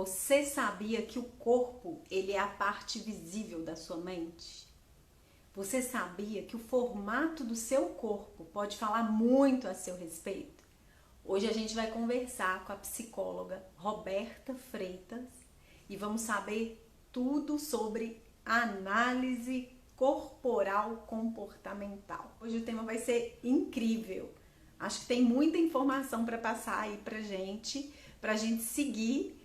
Você sabia que o corpo, ele é a parte visível da sua mente? Você sabia que o formato do seu corpo pode falar muito a seu respeito? Hoje a gente vai conversar com a psicóloga Roberta Freitas e vamos saber tudo sobre análise corporal comportamental. Hoje o tema vai ser incrível. Acho que tem muita informação para passar aí pra gente seguir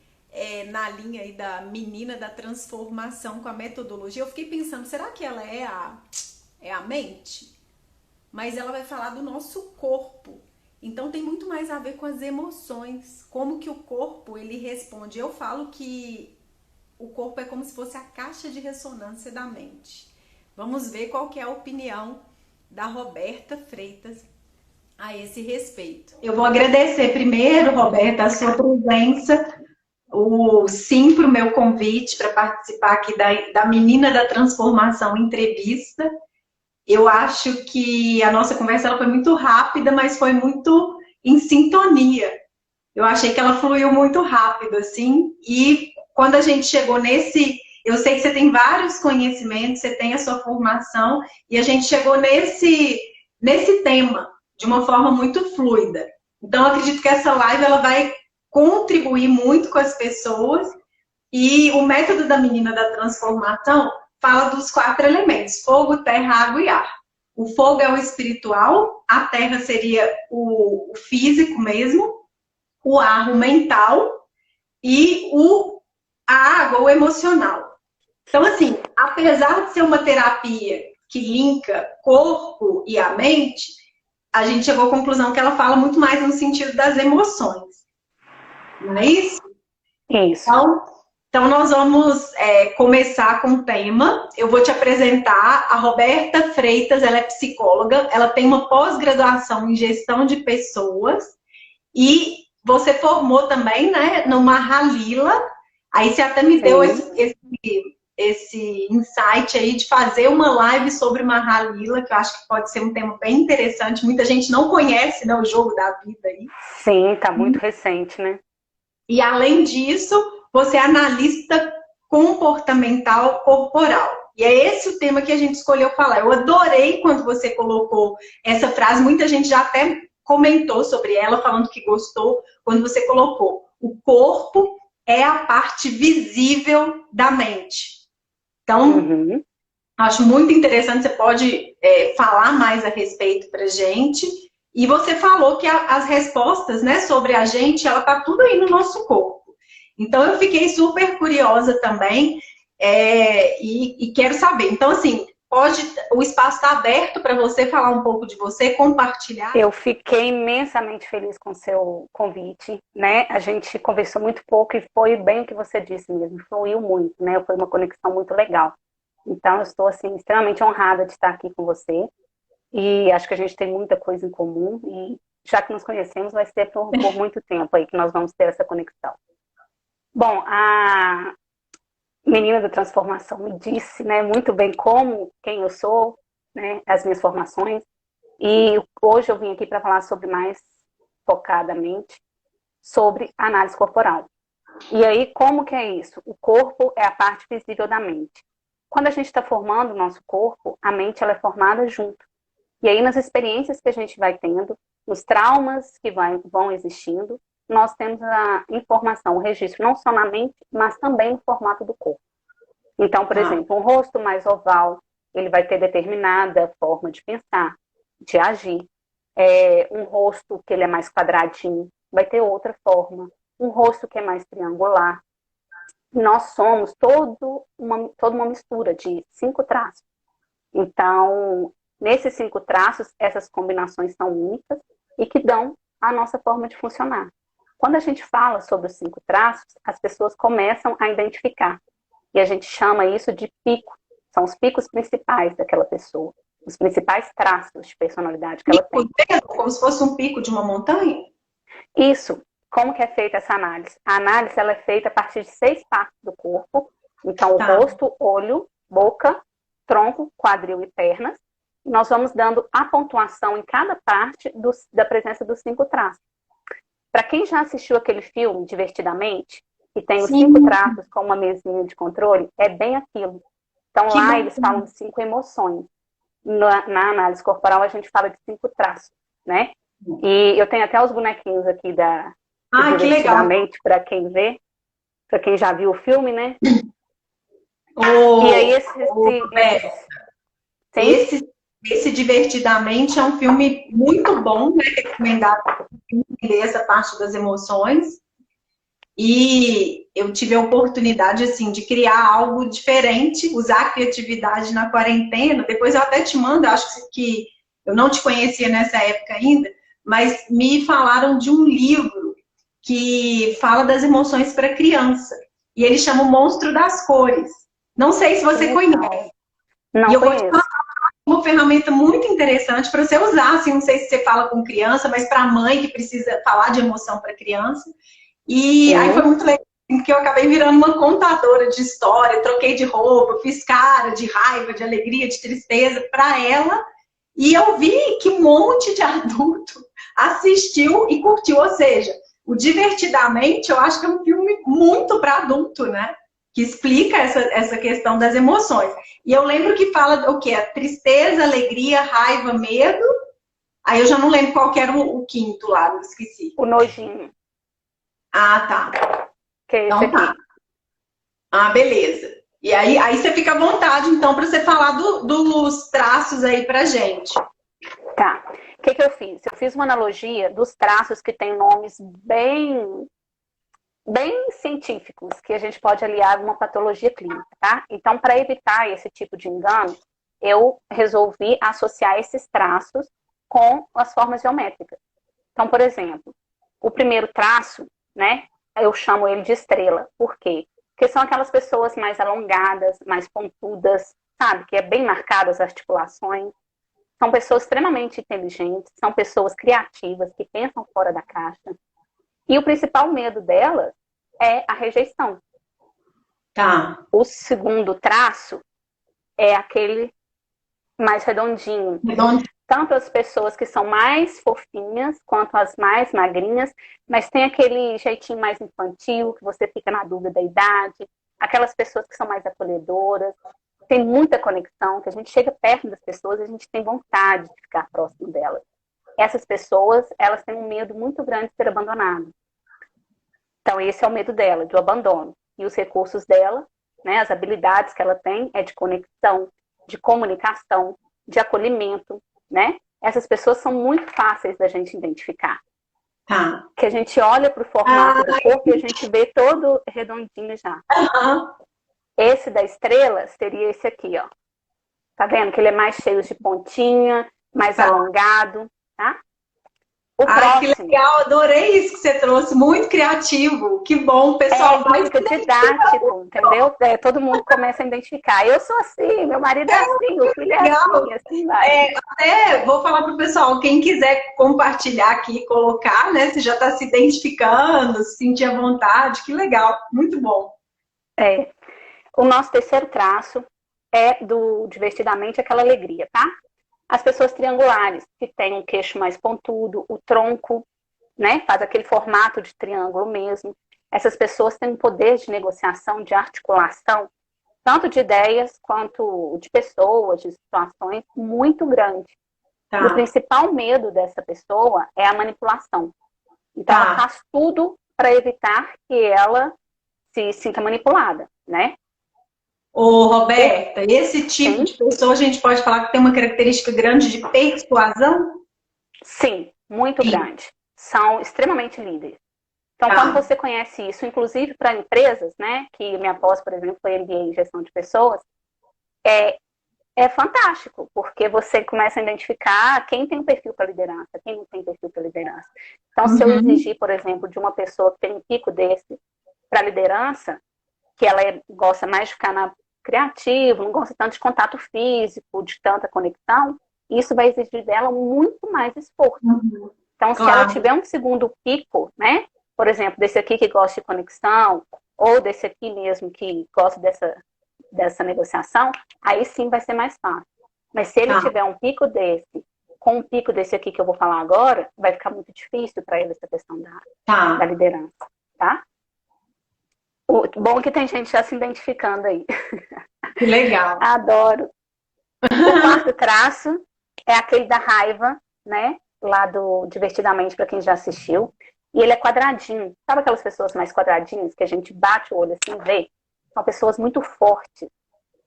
na linha aí da menina da transformação com a metodologia. Eu fiquei pensando, será que ela é a mente? Mas ela vai falar do nosso corpo. Então tem muito mais a ver com as emoções, como que o corpo ele responde. Eu falo que o corpo é como se fosse a caixa de ressonância da mente. Vamos ver qual que é a opinião da Roberta Freitas a esse respeito. Eu vou agradecer primeiro, Roberta, a sua presença, o sim para o meu convite para participar aqui da Menina da Transformação entrevista. Eu acho que a nossa conversa ela foi muito rápida, mas foi muito em sintonia. Eu achei que ela fluiu muito rápido, assim, e quando a gente chegou nesse... Eu sei que você tem vários conhecimentos, você tem a sua formação, e a gente chegou nesse tema de uma forma muito fluida. Então, eu acredito que essa live ela vai contribuir muito com as pessoas, e o método da menina da transformação fala dos 4 elementos: fogo, terra, água e ar. O fogo é o espiritual, a terra seria o físico mesmo, o ar o mental e a água o emocional. Então, assim, apesar de ser uma terapia que linka corpo e a mente, a gente chegou à conclusão que ela fala muito mais no sentido das emoções. Não é isso? Isso. Então nós vamos começar com o tema. Eu vou te apresentar a Roberta Freitas, ela é psicóloga, ela tem uma pós-graduação em gestão de pessoas e você formou também, né, no Mahalila. Aí você até me deu Sim. esse insight aí de fazer uma live sobre Mahalila, que eu acho que pode ser um tema bem interessante. Muita gente não conhece, né, o jogo da vida aí. Sim, tá muito recente, né? E além disso, você é analista comportamental corporal. E é esse o tema que a gente escolheu falar. Eu adorei quando você colocou essa frase, muita gente já até comentou sobre ela, falando que gostou, quando você colocou: o corpo é a parte visível da mente. Então, Uhum. acho muito interessante, você pode falar mais a respeito para gente. E você falou que as respostas, né, sobre a gente, ela tá tudo aí no nosso corpo. Então eu fiquei super curiosa também e quero saber. Então, assim, o espaço está aberto para você falar um pouco de você, compartilhar. Eu fiquei imensamente feliz com o seu convite, né? A gente conversou muito pouco e foi bem o que você disse mesmo, fluiu muito, né? Foi uma conexão muito legal. Então, eu estou, assim, extremamente honrada de estar aqui com você e acho que a gente tem muita coisa em comum e já que nos conhecemos, vai ser por muito tempo aí que nós vamos ter essa conexão. Bom, a menina da transformação me disse, né, muito bem como, quem eu sou, né, as minhas formações. E hoje eu vim aqui para falar sobre mais focadamente sobre análise corporal. E aí, como que é isso? O corpo é a parte visível da mente. Quando a gente está formando o nosso corpo, a mente ela é formada junto. E aí, nas experiências que a gente vai tendo, nos traumas que vão existindo, nós temos a informação, o registro, não só na mente, mas também no formato do corpo. Então, por Tá. exemplo, um rosto mais oval, ele vai ter determinada forma de pensar, de agir. Um rosto que ele é mais quadradinho, vai ter outra forma. Um rosto que é mais triangular. Nós somos toda uma mistura de 5 traços. Então, nesses 5 traços, essas combinações são únicas e que dão a nossa forma de funcionar. Quando a gente fala sobre os 5 traços, as pessoas começam a identificar. E a gente chama isso de pico. São os picos principais daquela pessoa. Os principais traços de personalidade que ela Pico tem. inteiro, como se fosse um pico de uma montanha? Isso, como que é feita essa análise? A análise ela é feita a partir de 6 partes do corpo. Então, o Tá. rosto, olho, boca, tronco, quadril e pernas. E nós vamos dando a pontuação em cada parte da presença dos 5 traços. Para quem já assistiu aquele filme, Divertidamente, que tem os Sim, 5 traços com uma mesinha de controle, é bem aquilo. Então que lá bom. eles falam de 5 emoções. Na análise corporal a gente fala de 5 traços, né? E eu tenho até os bonequinhos aqui do Ah, que legal. Divertidamente, para quem vê, para quem já viu o filme, né? E aí O, esses Roberto, sim, esse Divertidamente é um filme muito bom, né? Recomendado para entender essa parte das emoções. E eu tive a oportunidade, assim, de criar algo diferente, usar a criatividade na quarentena. Depois eu até te mando, acho que eu não te conhecia nessa época ainda, mas me falaram de um livro que fala das emoções para criança. E ele chama O Monstro das Cores. Não sei se que você conhece. legal. E Não eu vou te falar conheço. uma ferramenta muito interessante para você usar. Assim, não sei se você fala com criança, mas para mãe que precisa falar de emoção para criança. E aí foi Sim. muito legal, porque eu acabei virando uma contadora de história, troquei de roupa, fiz cara de raiva, de alegria, de tristeza para ela. E eu vi que um monte de adulto assistiu e curtiu. Ou seja, o Divertidamente, eu acho que é um filme muito para adulto, né? Que explica essa questão das emoções. E eu lembro que fala o quê? Tristeza, alegria, raiva, medo. Aí eu já não lembro qual que era o quinto lá, me esqueci. O nojinho, Ah, tá. que é esse Então tá. aqui. Ah, beleza. E aí você fica à vontade, então, para você falar dos traços aí pra gente. Tá. O que eu fiz? Eu fiz uma analogia dos traços que têm nomes bem científicos, que a gente pode aliar a uma patologia clínica, tá? Então, para evitar esse tipo de engano, eu resolvi associar esses traços com as formas geométricas. Então, por exemplo, o primeiro traço, né, eu chamo ele de estrela. Por quê? Porque são aquelas pessoas mais alongadas, mais pontudas, sabe? Que é bem marcadas as articulações. São pessoas extremamente inteligentes, são pessoas criativas, que pensam fora da caixa. E o principal medo delas é a rejeição. Tá. O segundo traço é aquele mais redondinho. Redondo. Tanto as pessoas que são mais fofinhas, quanto as mais magrinhas, mas tem aquele jeitinho mais infantil, que você fica na dúvida da idade, aquelas pessoas que são mais acolhedoras, tem muita conexão, que a gente chega perto das pessoas e a gente tem vontade de ficar próximo delas. Essas pessoas, elas têm um medo muito grande de ser abandonadas. Então, esse é o medo dela, do abandono. E os recursos dela, né, as habilidades que ela tem, é de conexão, de comunicação, de acolhimento, né? Essas pessoas são muito fáceis da gente identificar. Tá. Que a gente olha para o formato do Ah, corpo e a gente vê todo redondinho já. aham. Esse da estrela seria esse aqui, ó. Tá vendo que ele é mais cheio de pontinha, mais Tá. alongado, tá? O Ai, que próximo legal, adorei isso que você trouxe, muito criativo. Que bom, o pessoal que vai se fica identificar. didático, entendeu? Todo mundo começa a identificar. Eu sou assim, meu marido é assim, o filho é Legal. assim vai. Até vou falar para o pessoal, quem quiser compartilhar aqui, colocar, né? Se já está se identificando, se sentir à vontade, que legal, muito bom. É. O nosso terceiro traço é do divertidamente aquela alegria, tá? As pessoas triangulares, que têm um queixo mais pontudo, o tronco, né? Faz aquele formato de triângulo mesmo. Essas pessoas têm um poder de negociação, de articulação, tanto de ideias quanto de pessoas, de situações, muito grande. E o Tá, principal medo dessa pessoa é a manipulação. Então, ela tá. faz tudo para evitar que ela se sinta manipulada, né? Ô, O, Roberta, esse tipo sim, de pessoa a gente pode falar que tem uma característica grande de persuasão? sim, muito Sim. grande. São extremamente líderes. Então, quando Tá, você conhece isso, inclusive para empresas, né, que minha pós, por exemplo, foi MBA em gestão de pessoas, é, é fantástico, porque você começa a identificar quem tem um perfil para liderança, quem não tem perfil para liderança. Então, se eu uhum, exigir, por exemplo, de uma pessoa que tem um pico desse para liderança, que ela gosta mais de ficar na criativo, não gosta tanto de contato físico, de tanta conexão, isso vai exigir dela muito mais esforço. uhum, Então, se ela claro. tiver um segundo pico, né? Por exemplo, desse aqui que gosta de conexão, ou desse aqui mesmo que gosta dessa negociação, aí sim vai ser mais fácil. Mas se ele Tá, tiver um pico desse, com um pico desse aqui que eu vou falar agora, vai ficar muito difícil para ele essa questão da tá. liderança, tá? Bom que tem gente já se identificando aí. Que legal. Adoro. O quarto traço é aquele da raiva, né? Lá do Divertidamente, para quem já assistiu. E ele é quadradinho. Sabe aquelas pessoas mais quadradinhas que a gente bate o olho assim e vê? São pessoas muito fortes.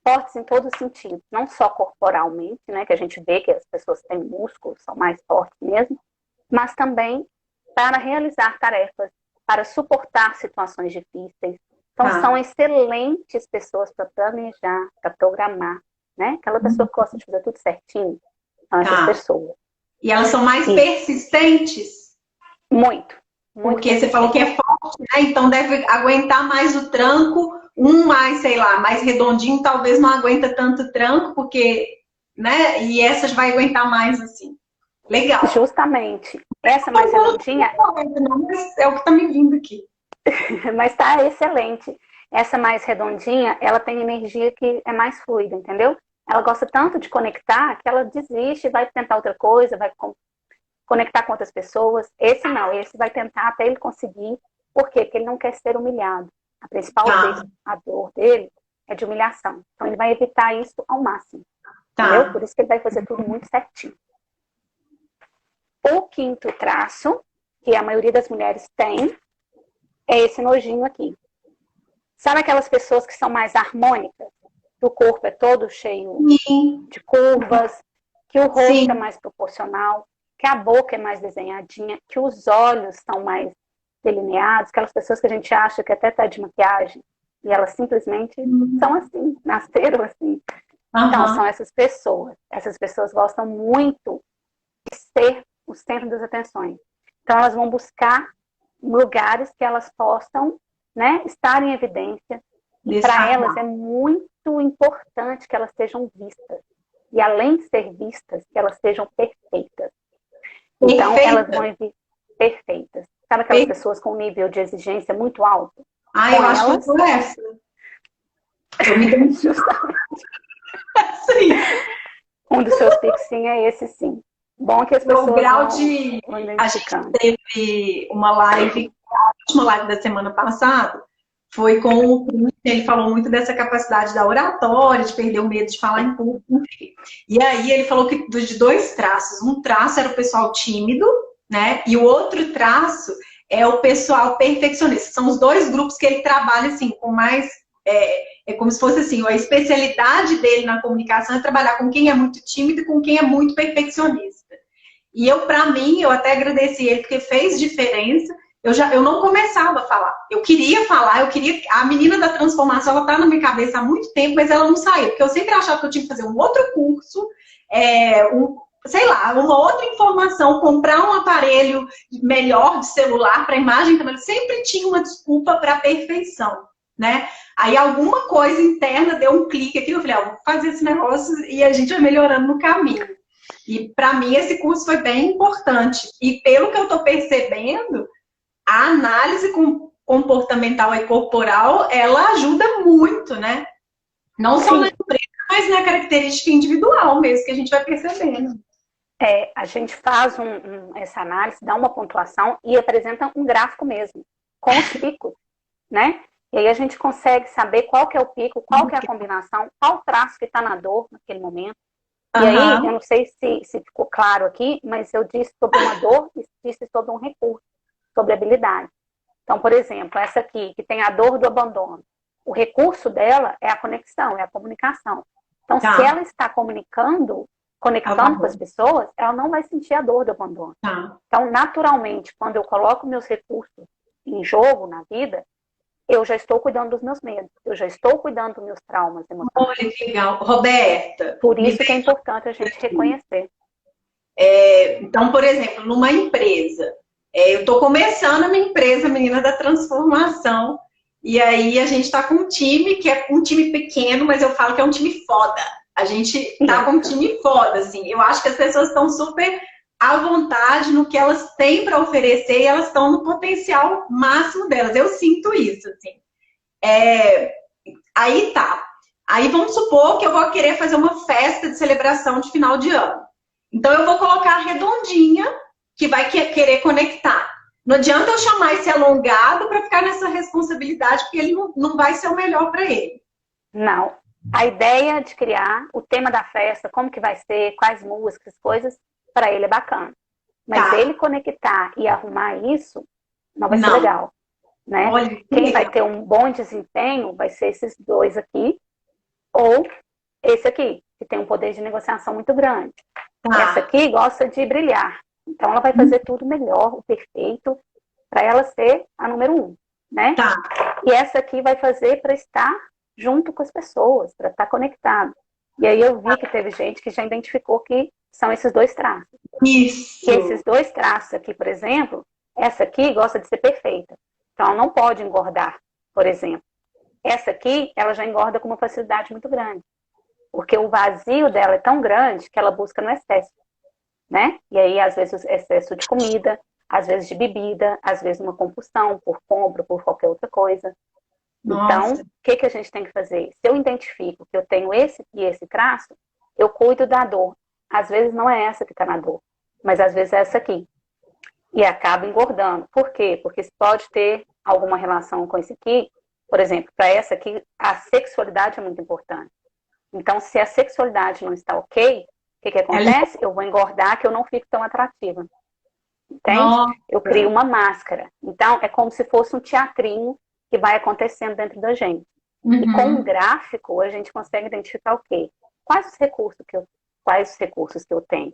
Fortes em todos os sentidos. Não só corporalmente, né? Que a gente vê que as pessoas têm músculos, são mais fortes mesmo. Mas também para realizar tarefas, para suportar situações difíceis. Então, são excelentes pessoas para planejar, para programar, né? Aquela pessoa que gosta de fazer tudo certinho, são essas pessoas. E elas são mais persistentes? Muito. Porque você falou que é forte, né? Então deve aguentar mais o tranco. Um mais, sei lá, mais redondinho, talvez não aguenta tanto tranco, porque, né? E essas vai aguentar mais assim. Legal. Justamente. Essa mais redondinha... Não, mas é o que tá me vindo aqui. Mas tá excelente. Essa mais redondinha, ela tem energia que é mais fluida, entendeu? Ela gosta tanto de conectar que ela desiste, vai tentar outra coisa, vai conectar com outras pessoas. Esse não, esse vai tentar até ele conseguir. Por quê? Porque ele não quer ser humilhado. A principal a dor dele é de humilhação. Então ele vai evitar isso ao máximo. Entendeu? Por isso que ele vai fazer tudo muito certinho. O quinto traço, que a maioria das mulheres tem, é esse nojinho aqui. Sabe aquelas pessoas que são mais harmônicas? Que o corpo é todo cheio de curvas, que o rosto é mais proporcional, que a boca é mais desenhadinha, que os olhos são mais delineados, aquelas pessoas que a gente acha que até tá de maquiagem, e elas simplesmente são assim, nasceram assim. Então, são essas pessoas. Essas pessoas gostam muito de ser o centro das atenções. Então, elas vão buscar lugares que elas possam, né, estar em evidência. E para elas é muito importante que elas sejam vistas. E além de ser vistas, que elas sejam perfeitas. Então, elas vão vir perfeitas. Sabe aquelas pessoas com um nível de exigência muito alto? Eu acho que eu sou essa. Eu me dei justamente. Sim. Um dos seus pics, sim, é esse, sim. Bom que as pessoas o grau vão identificando. A gente teve uma live, a última live da semana passada, foi com o Cris, ele falou muito dessa capacidade da oratória, de perder o medo de falar em público, enfim. E aí ele falou que de dois traços. Um traço era o pessoal tímido, né? E o outro traço é o pessoal perfeccionista. São os dois grupos que ele trabalha, assim, com mais... É como se fosse assim, a especialidade dele na comunicação é trabalhar com quem é muito tímido e com quem é muito perfeccionista. E para mim, eu até agradeci ele, porque fez diferença. Eu não começava a falar. Eu queria falar, a menina da transformação, ela tá na minha cabeça há muito tempo, mas ela não saiu, porque eu sempre achava que eu tinha que fazer um outro curso, sei lá, uma outra informação, comprar um aparelho melhor de celular para imagem, sempre tinha uma desculpa para a perfeição, né? Aí alguma coisa interna deu um clique aqui, eu falei, vou fazer esse negócio e a gente vai melhorando no caminho. E para mim esse curso foi bem importante. E pelo que eu estou percebendo, a análise comportamental e corporal, ela ajuda muito, né? Não só na empresa, mas na característica individual mesmo, que a gente vai percebendo. A gente faz essa análise, dá uma pontuação e apresenta um gráfico mesmo, com os picos, né? E aí a gente consegue saber qual que é o pico, qual que é a combinação, qual traço que está na dor naquele momento. E aí, eu não sei se ficou claro aqui, mas eu disse sobre uma dor e disse sobre um recurso, sobre habilidade. Então, por exemplo, essa aqui, que tem a dor do abandono. O recurso dela é a conexão, é a comunicação. Então, se ela está conectando com as pessoas, ela não vai sentir a dor do abandono. Então, naturalmente, quando eu coloco meus recursos em jogo na vida, eu já estou cuidando dos meus medos, eu já estou cuidando dos meus traumas emocionais. Olha que legal. Roberta. Por isso que é importante a gente reconhecer. Então, por exemplo, numa empresa, eu estou começando a minha empresa, Menina da Transformação, e aí a gente está com um time, que é um time pequeno, mas eu falo que é um time foda. A gente está com um time foda, assim. Eu acho que as pessoas estão super à vontade no que elas têm para oferecer e elas estão no potencial máximo delas. Eu sinto isso, assim. Aí tá. Aí vamos supor que eu vou querer fazer uma festa de celebração de final de ano. Então eu vou colocar a redondinha, que vai querer conectar. Não adianta eu chamar esse alongado para ficar nessa responsabilidade, porque ele não vai ser o melhor para ele. Não. A ideia de criar o tema da festa, como que vai ser, quais músicas, coisas, para ele é bacana. Mas Tá. ele conectar e arrumar isso, não vai ser Não. legal, né? Olha, que Quem vai legal. ter um bom desempenho vai ser esses dois aqui, ou esse aqui, que tem um poder de negociação muito grande. Essa Tá. aqui gosta de brilhar. Então ela vai fazer tudo melhor, o perfeito, para ela ser a número um, né? Tá. E essa aqui vai fazer para estar junto com as pessoas, para estar conectado. E aí eu vi que teve gente que já identificou que são esses dois traços. E Isso. esses dois traços aqui, por exemplo, essa aqui gosta de ser perfeita. Então ela não pode engordar, por exemplo. Essa aqui, ela já engorda com uma facilidade muito grande. Porque o vazio dela é tão grande que ela busca no excesso, né? E aí, às vezes, excesso de comida, às vezes de bebida, às vezes uma compulsão por compra, por qualquer outra coisa. Então, Nossa. o que que a gente tem que fazer? Se eu identifico que eu tenho esse e esse traço, eu cuido da dor. Às vezes não é essa que está na dor, mas às vezes é essa aqui. E acaba engordando. Por quê? Porque pode ter alguma relação com esse aqui. Por exemplo, para essa aqui, a sexualidade é muito importante. Então, se a sexualidade não está ok, o que que Ela... acontece? Eu vou engordar que eu não fico tão atrativa. Entende? Nossa. Eu crio uma máscara. Então, é como se fosse um teatrinho que vai acontecendo dentro da gente. E com um Uhum. gráfico, a gente consegue identificar o quê? Quais os recursos que eu tenho?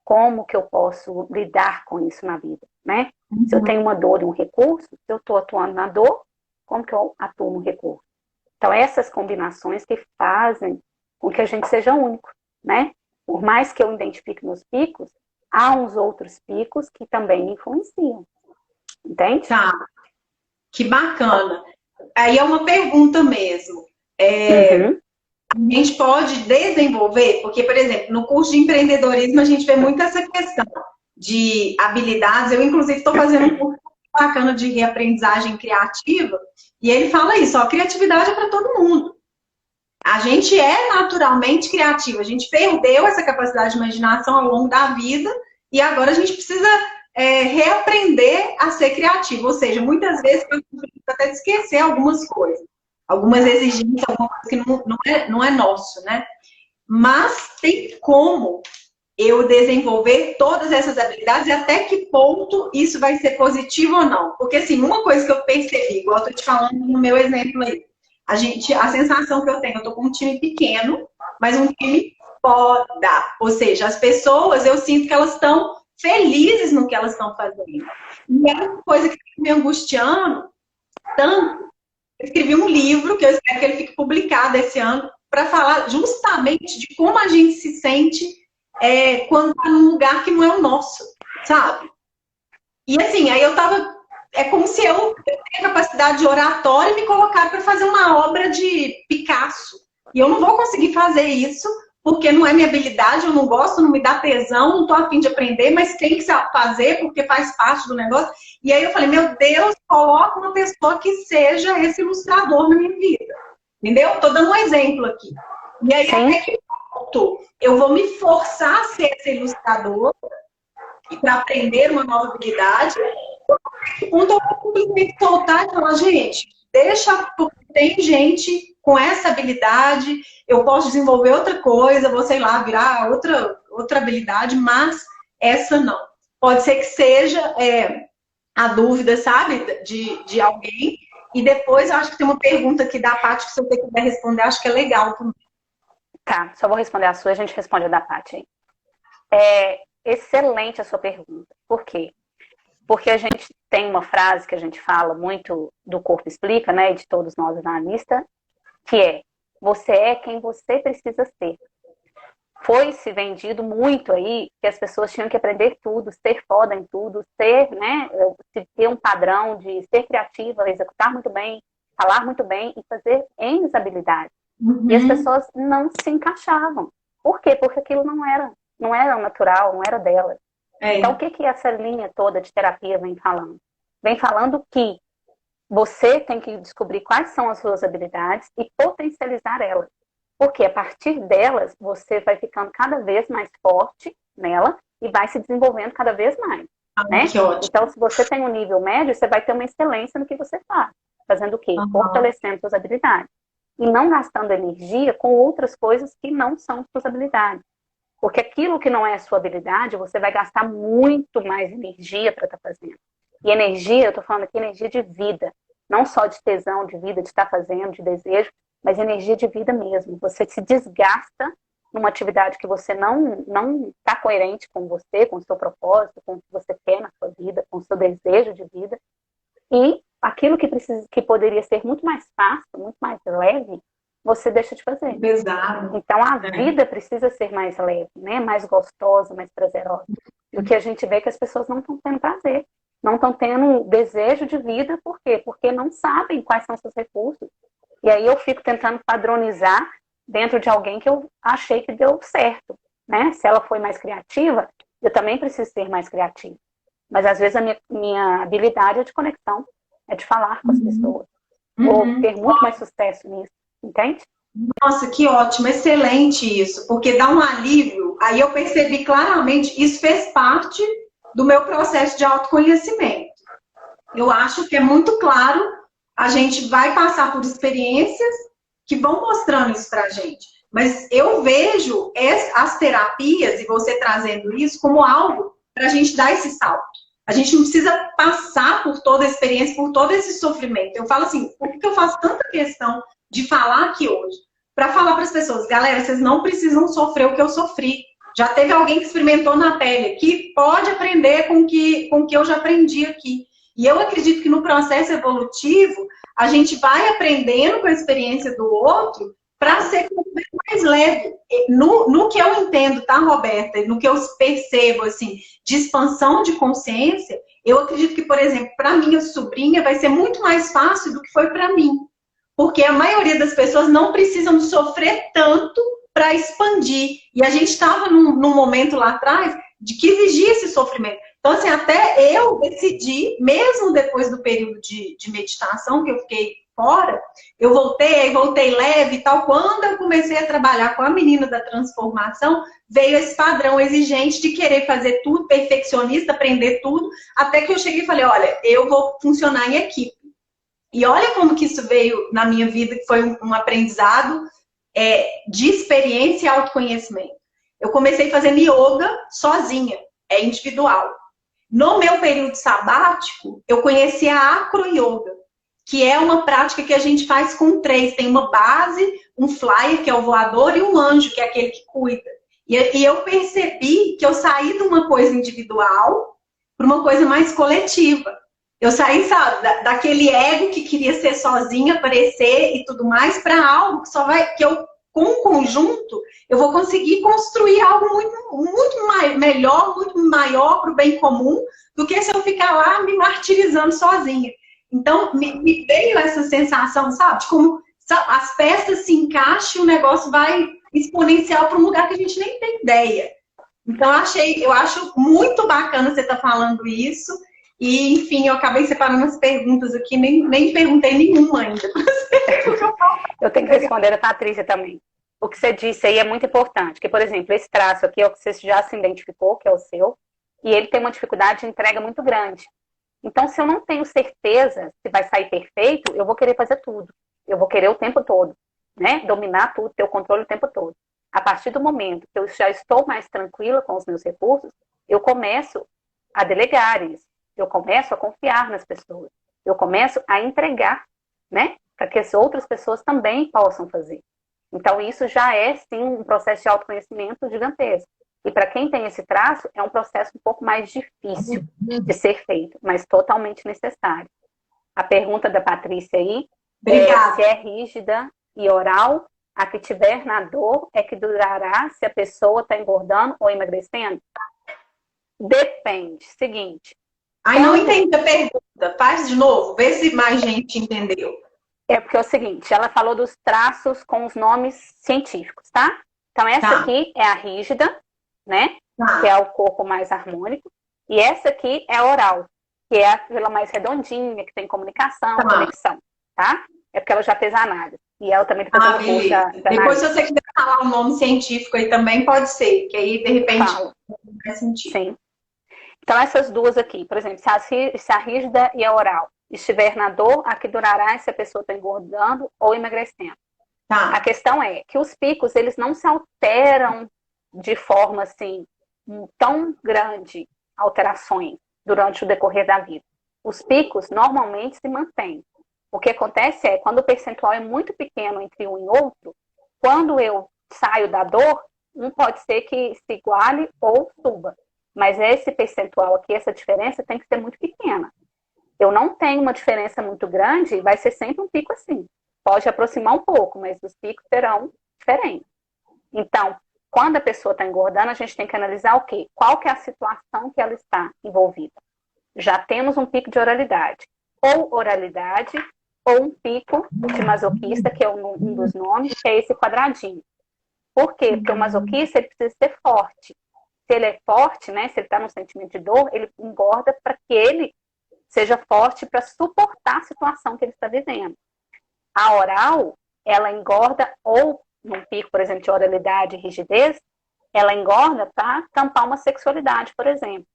Como que eu posso lidar com isso na vida, né? Se eu tenho Uhum. uma dor e um recurso, se eu estou atuando na dor, como que eu atuo no recurso? Então, essas combinações que fazem com que a gente seja único, né? Por mais que eu identifique meus picos, há uns outros picos que também me influenciam, entende? Tá. Que bacana. Aí é uma pergunta mesmo. Uhum. A gente pode desenvolver, porque, por exemplo, no curso de empreendedorismo a gente vê muito essa questão de habilidades. Eu, inclusive, estou fazendo um curso bacana de reaprendizagem criativa, e ele fala isso, ó, criatividade é para todo mundo. A gente é naturalmente criativo, a gente perdeu essa capacidade de imaginação ao longo da vida, e agora a gente precisa reaprender a ser criativo. Ou seja, muitas vezes eu até esquecer algumas coisas, algumas exigências, alguma coisa que não é nosso, né? Mas tem como eu desenvolver todas essas habilidades e até que ponto isso vai ser positivo ou não. Porque, assim, uma coisa que eu percebi, igual eu tô te falando no meu exemplo aí, a sensação que eu tenho, eu tô com um time pequeno, mas um time foda. Ou seja, as pessoas, eu sinto que elas estão felizes no que elas estão fazendo. E é uma coisa que me angustiando tanto. Eu escrevi um livro, que eu espero que ele fique publicado esse ano, para falar justamente de como a gente se sente quando está num lugar que não é o nosso, sabe? E assim, aí eu tava. É como se eu tivesse capacidade de oratória e me colocar para fazer uma obra de Picasso. E eu não vou conseguir fazer isso, porque não é minha habilidade, eu não gosto, não me dá tesão, não tô afim de aprender, mas tem que fazer porque faz parte do negócio. E aí eu falei, meu Deus, coloca uma pessoa que seja esse ilustrador na minha vida. Entendeu? Tô dando um exemplo aqui. E aí, até Sim, que ponto eu vou me forçar a ser esse ilustrador e para aprender uma nova habilidade, que ponto eu vou simplesmente soltar e falar, gente, deixa, porque tem gente com essa habilidade, eu posso desenvolver outra coisa, vou, sei lá, virar outra habilidade, mas essa não. Pode ser que seja a dúvida, sabe, de alguém. E depois eu acho que tem uma pergunta aqui da Paty que se você quiser responder, acho que é legal também. tá. Só vou responder a sua, a gente responde a da Paty aí. É excelente a sua pergunta. Por quê? Porque a gente tem uma frase que a gente fala muito do Corpo Explica, né, e de todos nós analistas, que é: você é quem você precisa ser. Foi se vendido muito aí que as pessoas tinham que aprender tudo, ser foda em tudo, ser, né, ter um padrão de ser criativa, executar muito bem, falar muito bem e fazer N habilidades. E as Uhum. pessoas não se encaixavam. Por quê? Porque aquilo não era natural, não era dela. Então, o É. que que essa linha toda de terapia vem falando? Vem falando que você tem que descobrir quais são as suas habilidades e potencializar elas. Porque a partir delas, você vai ficando cada vez mais forte nela e vai se desenvolvendo cada vez mais. Ah, né? que ótimo. Então, se você tem um nível médio, você vai ter uma excelência no que você faz. Fazendo o quê? Aham. Fortalecendo suas habilidades. E não gastando energia com outras coisas que não são suas habilidades. Porque aquilo que não é a sua habilidade, você vai gastar muito mais energia para estar fazendo. E energia, eu estou falando aqui, energia de vida. Não só de tesão, de vida, de estar fazendo, de desejo, mas energia de vida mesmo. Você se desgasta numa atividade que você não está coerente com você, com o seu propósito, com o que você quer na sua vida, com o seu desejo de vida. E aquilo que precisa, que poderia ser muito mais fácil, muito mais leve, você deixa de fazer. Pesado. Então a É. vida precisa ser mais leve, né? Mais gostosa, mais prazerosa. E o que a gente vê é que as pessoas não estão tendo prazer, não estão tendo desejo de vida, por quê? Porque não sabem quais são seus recursos. E aí eu fico tentando padronizar dentro de alguém que eu achei que deu certo, né? Se ela foi mais criativa, eu também preciso ser mais criativa. Mas às vezes a minha habilidade é de conexão, é de falar com as Uhum. pessoas. Vou Uhum. ter muito mais sucesso nisso, entende? Nossa, que ótimo, excelente isso, porque dá um alívio. Aí eu percebi claramente, isso fez parte do meu processo de autoconhecimento. Eu acho que é muito claro, a gente vai passar por experiências que vão mostrando isso pra gente. Mas eu vejo as terapias, e você trazendo isso, como algo para a gente dar esse salto. A gente não precisa passar por toda a experiência, por todo esse sofrimento. Eu falo assim, por que eu faço tanta questão de falar aqui hoje? Para falar para as pessoas, galera, vocês não precisam sofrer o que eu sofri. Já teve alguém que experimentou na pele aqui, pode aprender com o que eu já aprendi aqui. E eu acredito que no processo evolutivo, a gente vai aprendendo com a experiência do outro para ser mais leve. No que eu entendo, tá, Roberta? No que eu percebo, assim, de expansão de consciência, eu acredito que, por exemplo, para minha sobrinha vai ser muito mais fácil do que foi para mim. Porque a maioria das pessoas não precisam sofrer tanto para expandir. E a gente estava num momento lá atrás de que exigia esse sofrimento. Então, assim, até eu decidi, mesmo depois do período de meditação que eu fiquei fora, eu voltei leve e tal. Quando eu comecei a trabalhar com a menina da transformação, veio esse padrão exigente de querer fazer tudo, perfeccionista, aprender tudo, até que eu cheguei e falei, olha, eu vou funcionar em equipe. E olha como que isso veio na minha vida, que foi um aprendizado de experiência e autoconhecimento. Eu comecei fazendo yoga sozinha, individual. No meu período sabático, eu conheci a acro yoga, que é uma prática que a gente faz com três. Tem uma base, um flyer, que é o voador, e um anjo, que é aquele que cuida. E eu percebi que eu saí de uma coisa individual para uma coisa mais coletiva. Eu saí, sabe, daquele ego que queria ser sozinha, aparecer e tudo mais, para algo que só vai, que eu, com o conjunto, eu vou conseguir construir algo muito melhor, muito maior para o bem comum, do que se eu ficar lá me martirizando sozinha. Então, me veio essa sensação, sabe, de como as peças se encaixam e o negócio vai exponencial para um lugar que a gente nem tem ideia. Então, eu acho muito bacana você estar falando isso. E, enfim, eu acabei separando as perguntas aqui, nem perguntei nenhuma ainda. Eu tenho que responder a Patrícia também. O que você disse aí é muito importante, que, por exemplo, esse traço aqui é o que você já se identificou, que é o seu, e ele tem uma dificuldade de entrega muito grande. Então, se eu não tenho certeza se vai sair perfeito, eu vou querer fazer tudo. Eu vou querer o tempo todo, né? Dominar tudo, ter o controle o tempo todo. A partir do momento que eu já estou mais tranquila com os meus recursos, eu começo a delegar isso. Eu começo a confiar nas pessoas. Eu começo a entregar, né? Para que as outras pessoas também possam fazer. Então, isso já é, sim, um processo de autoconhecimento gigantesco. E para quem tem esse traço, é um processo um pouco mais difícil de ser feito, mas totalmente necessário. A pergunta da Patrícia aí é se é rígida e oral, a que tiver na dor é que durará se a pessoa está engordando ou emagrecendo? Depende. Seguinte. Ai, não entendi a pergunta. Faz de novo, vê se mais gente entendeu. É porque é o seguinte, ela falou dos traços com os nomes científicos, tá? Então, essa aqui é a rígida, né? Que é o corpo mais harmônico. E essa aqui é a oral, que é aquela mais redondinha, que tem comunicação, conexão, tá? É porque ela já fez a análise. E ela também está fazendo curso da Depois, se você quiser falar o nome científico aí também, pode ser. Que aí, de repente, faz sentido. Sim. Então, essas duas aqui, por exemplo, se a rígida e a oral estiver na dor, a que durará se a pessoa está engordando ou emagrecendo. A Tá. questão é que os picos, eles não se alteram de forma assim, tão grande, alterações durante o decorrer da vida. Os picos normalmente se mantêm. O que acontece é, quando o percentual é muito pequeno entre um e outro, quando eu saio da dor, um pode ser que se iguale ou suba. Mas esse percentual aqui, essa diferença tem que ser muito pequena. Eu não tenho uma diferença muito grande, vai ser sempre um pico assim. Pode aproximar um pouco, mas os picos serão diferentes. Então, quando a pessoa está engordando, a gente tem que analisar o quê? Qual que é a situação que ela está envolvida. Já temos um pico de oralidade. Ou oralidade, ou um pico de masoquista, que é um dos nomes, que é esse quadradinho. Por quê? Porque o masoquista ele precisa ser forte. Se ele é forte, né, se ele está num sentimento de dor, ele engorda para que ele seja forte para suportar a situação que ele está vivendo. A oral, ela engorda, ou num pico, por exemplo, de oralidade e rigidez, ela engorda para tampar uma sexualidade, por exemplo.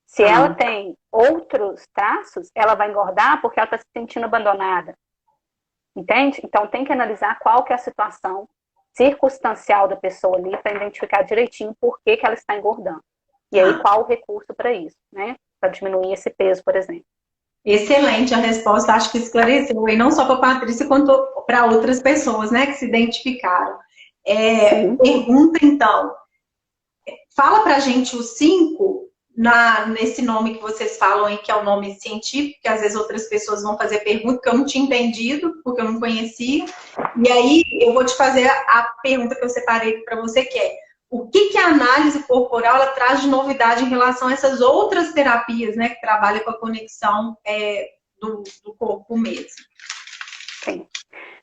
Se ela tem outros traços, ela vai engordar porque ela está se sentindo abandonada. Entende? Então tem que analisar qual que é a situação circunstancial da pessoa ali para identificar direitinho por que ela está engordando. E aí qual o recurso para isso, né? Para diminuir esse peso, por exemplo. Excelente a resposta, acho que esclareceu, e não só para a Patrícia, quanto para outras pessoas, né, que se identificaram. Pergunta, então, fala para a gente os 5, nesse nome que vocês falam aí, que é o nome científico, que às vezes outras pessoas vão fazer pergunta que eu não tinha entendido, porque eu não conhecia, e aí eu vou te fazer a pergunta que eu separei para você, que é: o que a análise corporal ela traz de novidade em relação a essas outras terapias, né, que trabalham com a conexão do corpo mesmo? Sim.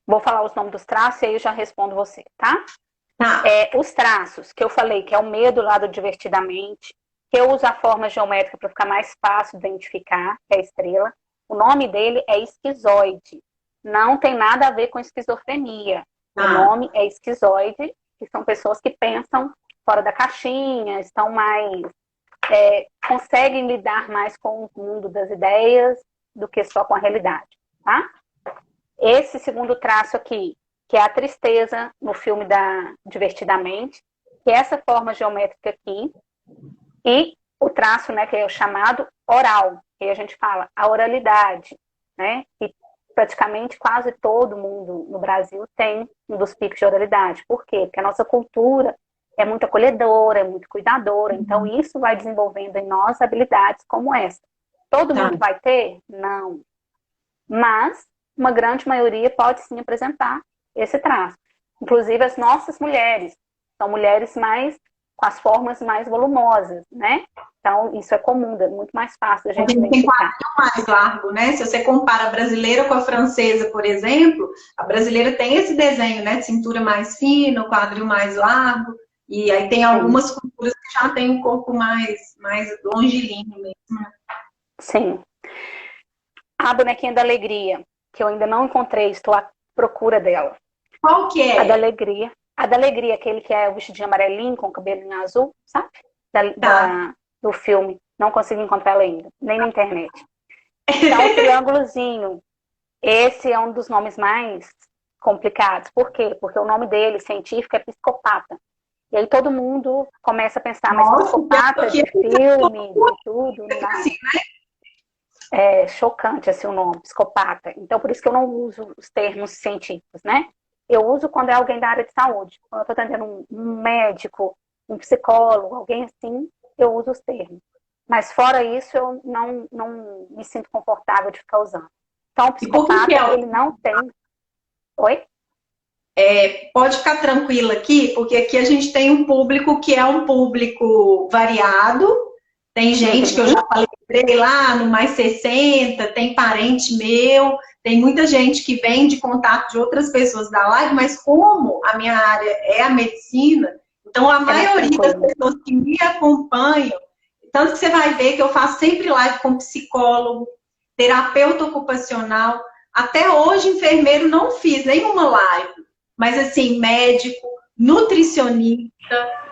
Vou falar os nomes dos traços e aí eu já respondo você, tá? Tá. Os traços que eu falei, que é o medo lá do divertidamente, que eu uso a forma geométrica para ficar mais fácil de identificar, que é a estrela. O nome dele é esquizoide. Não tem nada a ver com esquizofrenia. O nome é esquizoide, que são pessoas que pensam fora da caixinha, estão mais... conseguem lidar mais com o mundo das ideias do que só com a realidade, tá? Esse segundo traço aqui, que é a tristeza no filme da Divertidamente, que é essa forma geométrica aqui, e o traço, né, que é o chamado oral, que a gente fala a oralidade, né, e praticamente quase todo mundo no Brasil tem um dos picos de oralidade. Por quê? Porque a nossa cultura é muito acolhedora, é muito cuidadora, então isso vai desenvolvendo em nós habilidades como essa. Todo mundo vai ter? Não. Mas uma grande maioria pode sim apresentar esse traço. Inclusive as nossas mulheres, são mulheres mais com as formas mais volumosas, né? Então, isso é comum, é muito mais fácil a gente identificar. Tem quadril mais largo, né? Se você compara a brasileira com a francesa, por exemplo, a brasileira tem esse desenho, né? De cintura mais fina, o quadril mais largo, e aí tem algumas culturas que já tem um corpo mais longilíneo mesmo, né? Sim. A bonequinha da alegria, que eu ainda não encontrei, estou à procura dela. Qual que é? A da alegria. A da alegria, aquele que é o vestidinho amarelinho com o cabelinho azul, sabe? Do filme. Não consigo encontrar ela ainda, nem na internet. Então, o triângulozinho. Esse é um dos nomes mais complicados. Por quê? Porque o nome dele, científico, é psicopata. E aí todo mundo começa a pensar, mas psicopata de filme, de tudo, não. É chocante assim o nome, psicopata. Então, por isso que eu não uso os termos científicos, né? Eu uso quando é alguém da área de saúde. Quando eu estou atendendo um médico, um psicólogo, alguém assim, eu uso os termos. Mas fora isso, eu não me sinto confortável de ficar usando. Então, o psicopata, ele não tem... Oi? Pode ficar tranquila aqui, porque aqui a gente tem um público que é um público variado. Tem gente que eu já falei lá no mais 60, tem parente meu, tem muita gente que vem de contato de outras pessoas da live, mas como a minha área é a medicina, então a maioria das pessoas que me acompanham, tanto que você vai ver que eu faço sempre live com psicólogo, terapeuta ocupacional, até hoje enfermeiro não fiz nenhuma live, mas assim, médico, nutricionista,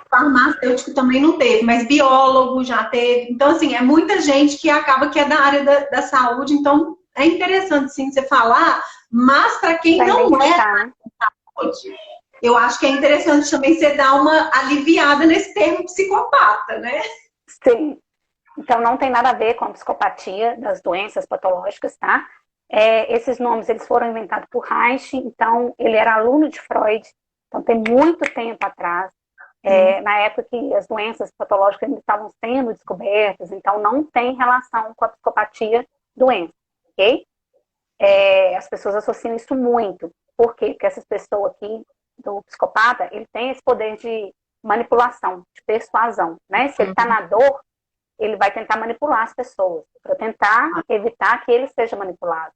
farmacêutico também não teve, mas biólogo já teve. Então, assim, é muita gente que acaba que é da área da saúde, então é interessante, sim, você falar, mas para quem Para não é da identificar, né? saúde, eu acho que é interessante também você dar uma aliviada nesse termo psicopata, né? Sim. Então, não tem nada a ver com a psicopatia das doenças patológicas, tá? Esses nomes, eles foram inventados por Reich, então, ele era aluno de Freud, então, tem muito tempo atrás, Sim. na época que as doenças patológicas ainda estavam sendo descobertas, então, não tem relação com a psicopatia doença, ok? As pessoas associam isso muito. Por quê? Porque essas pessoas aqui, do psicopata, ele tem esse poder de manipulação, de persuasão, né? Se ele está na dor, ele vai tentar manipular as pessoas, para tentar evitar que ele seja manipulado.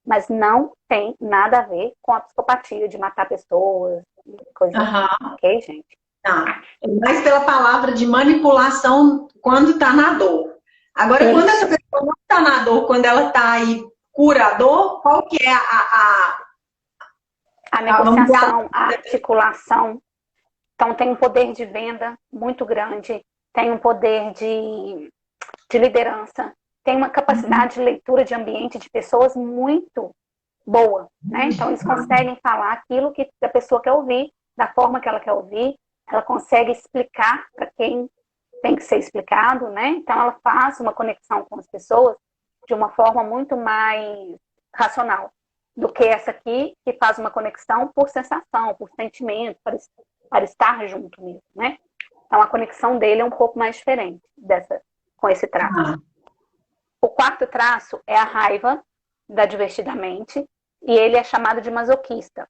Mas não tem nada a ver com a psicopatia de matar pessoas, coisa assim. Aham. Ok, gente? Tá. É mais pela palavra de manipulação quando está na dor. Agora, quando essa Isso. pessoa não está na dor, quando ela está aí curador, qual que é A vamos dizer, negociação, a articulação. Então, tem um poder de venda muito grande, tem um poder de liderança, tem uma capacidade de leitura de ambiente de pessoas muito boa, né? Então, eles conseguem falar aquilo que a pessoa quer ouvir, da forma que ela quer ouvir, ela consegue explicar para quem tem que ser explicado, né? Então, ela faz uma conexão com as pessoas de uma forma muito mais racional do que essa aqui, que faz uma conexão por sensação, por sentimento, para estar junto mesmo, né? Então, a conexão dele é um pouco mais diferente com esse traço. O quarto traço é a raiva da divertidamente, e ele é chamado de masoquista.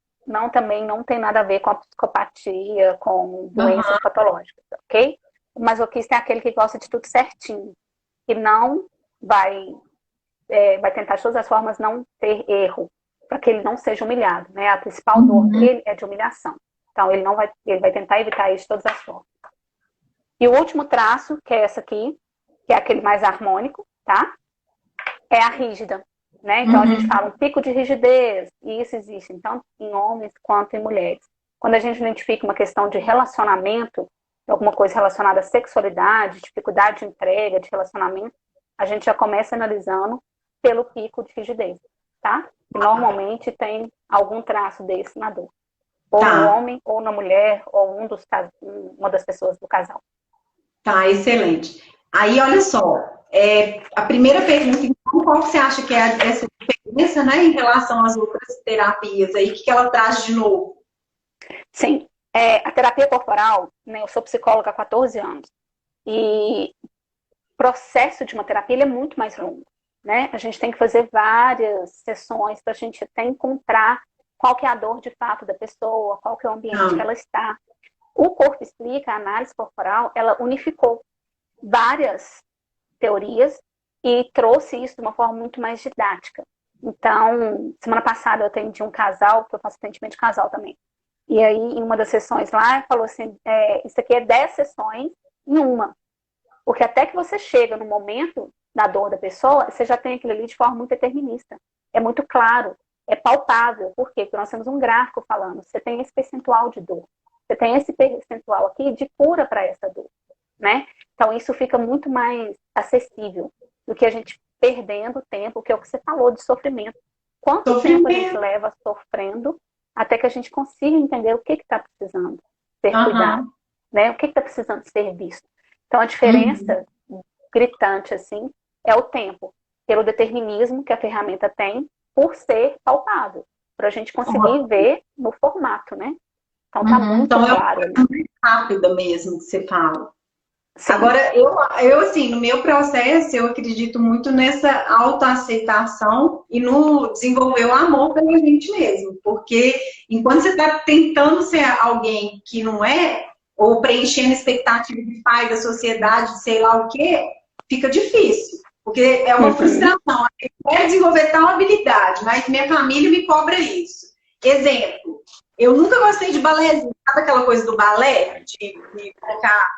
Também não tem nada a ver com a psicopatia, com doenças patológicas, ok? O masoquista é aquele que gosta de tudo certinho, que não vai tentar de todas as formas não ter erro, para que ele não seja humilhado, né? A principal dor dele é de humilhação. Então, ele vai tentar evitar isso de todas as formas. E o último traço, que é essa aqui, que é aquele mais harmônico, tá? É a rígida, né? Então, a gente fala um pico de rigidez, e isso existe, tanto em homens quanto em mulheres. Quando a gente identifica uma questão de relacionamento, alguma coisa relacionada à sexualidade, dificuldade de entrega, de relacionamento, a gente já começa analisando pelo pico de rigidez, tá? E normalmente tem algum traço desse na dor. Ou no Tá, homem, ou na mulher, ou uma das pessoas do casal. tá, excelente. Aí, olha só, a primeira pergunta, então, qual que você acha que é essa diferença, né, em relação às outras terapias aí, o que ela traz de novo? Sim, a terapia corporal, né, eu sou psicóloga há 14 anos, e o processo de uma terapia ele é muito mais longo, né? A gente tem que fazer várias sessões para a gente até encontrar qual que é a dor de fato da pessoa, qual que é o ambiente que ela está. O Corpo Explica, a análise corporal, ela unificou várias teorias e trouxe isso de uma forma muito mais didática. Então, semana passada eu atendi um casal, que eu faço atendimento de casal também. E aí, em uma das sessões lá, falou assim, isso aqui é 10 sessões em uma. Porque até que você chega no momento da dor da pessoa, você já tem aquilo ali de forma muito determinista. É muito claro, é palpável. Por quê? Porque nós temos um gráfico falando, você tem esse percentual de dor. Você tem esse percentual aqui de cura para essa dor, né? Então, isso fica muito mais acessível do que a gente perdendo tempo, que é o que você falou de sofrimento. Quanto tempo a gente Sofrimento. leva sofrendo até que a gente consiga entender o que está precisando ser cuidado, Aham. né? O que está precisando ser visto. Então, a diferença gritante, assim, é o tempo, pelo determinismo que a ferramenta tem, por ser palpável, para a gente conseguir ver no formato, né? Então, tá muito Então, é uma claro ali. coisa mais rápida mesmo que você fala. Sim. Agora, eu, assim, no meu processo, eu acredito muito nessa autoaceitação e no desenvolver o amor pela gente mesmo. Porque enquanto você está tentando ser alguém que não é, ou preenchendo expectativa de pai da sociedade, sei lá o quê, fica difícil. Porque é uma frustração. Eu quero desenvolver tal habilidade, mas minha família me cobra isso. Exemplo, eu nunca gostei de balézinho. Sabe aquela coisa do balé? De colocar,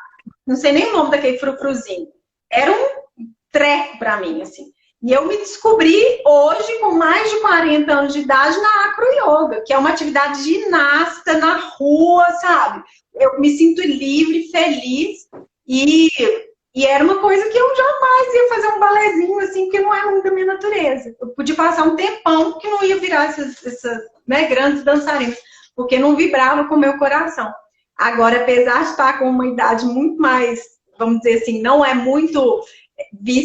não sei nem o nome daquele frufruzinho. Era um treco pra mim, assim. E eu me descobri hoje, com mais de 40 anos de idade, na acro-yoga, que é uma atividade ginasta na rua, sabe? Eu me sinto livre, feliz e, e era uma coisa que eu jamais ia fazer um balezinho assim, porque não é muito da minha natureza. Eu podia passar um tempão que não ia virar essas né, grandes dançarinas, porque não vibrava com o meu coração. Agora, apesar de estar com uma idade muito mais, vamos dizer assim, não é muito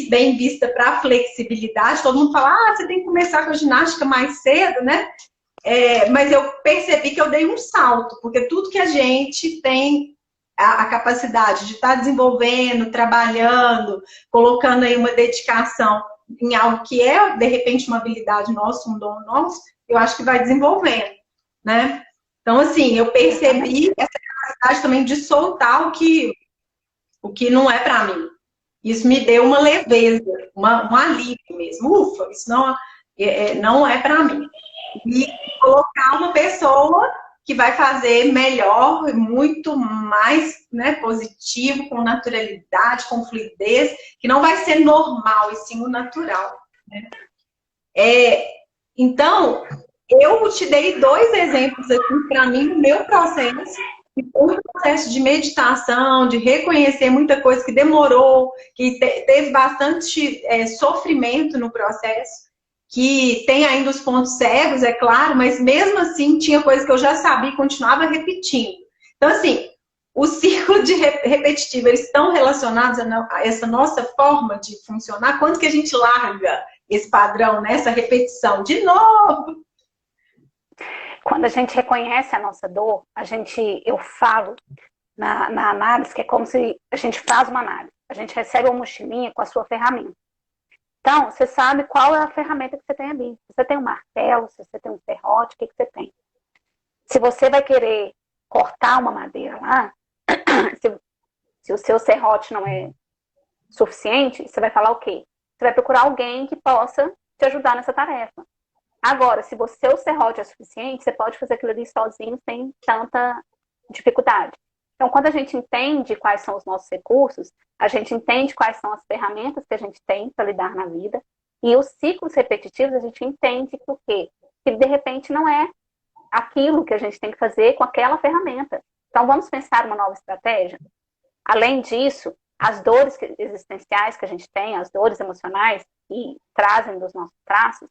bem vista para flexibilidade, todo mundo fala, você tem que começar com a ginástica mais cedo, né? Mas eu percebi que eu dei um salto, porque tudo que a gente tem a capacidade de estar desenvolvendo, trabalhando, colocando aí uma dedicação em algo que é, de repente, uma habilidade nossa, um dom nosso, eu acho que vai desenvolvendo, né? Então, assim, eu percebi essa capacidade também de soltar o que não é para mim. Isso me deu uma leveza, um alívio mesmo. Ufa, isso não é para mim. E colocar uma pessoa que vai fazer melhor, muito mais, né, positivo, com naturalidade, com fluidez, que não vai ser normal, e sim o natural. Né? Então, eu te dei 2 exemplos aqui para mim no meu processo, que foi um processo de meditação, de reconhecer muita coisa que demorou, que teve bastante sofrimento no processo, que tem ainda os pontos cegos, é claro, mas mesmo assim tinha coisa que eu já sabia e continuava repetindo. Então, assim, o ciclo de repetitivo, eles estão relacionados a essa nossa forma de funcionar. Quanto que a gente larga esse padrão, né? Essa repetição de novo? Quando a gente reconhece a nossa dor, eu falo na análise que é como se a gente faz uma análise. A gente recebe uma mochilinha com a sua ferramenta. Então, você sabe qual é a ferramenta que você tem ali. Se você tem um martelo, se você tem um serrote, o que você tem? Se você vai querer cortar uma madeira lá, se o seu serrote não é suficiente, você vai falar o quê? Você vai procurar alguém que possa te ajudar nessa tarefa. Agora, se o seu serrote é suficiente, você pode fazer aquilo ali sozinho sem tanta dificuldade. Então, quando a gente entende quais são os nossos recursos, a gente entende quais são as ferramentas que a gente tem para lidar na vida, e os ciclos repetitivos a gente entende que o quê? Que de repente não é aquilo que a gente tem que fazer com aquela ferramenta. Então, vamos pensar uma nova estratégia? Além disso, as dores existenciais que a gente tem, as dores emocionais que trazem dos nossos traços,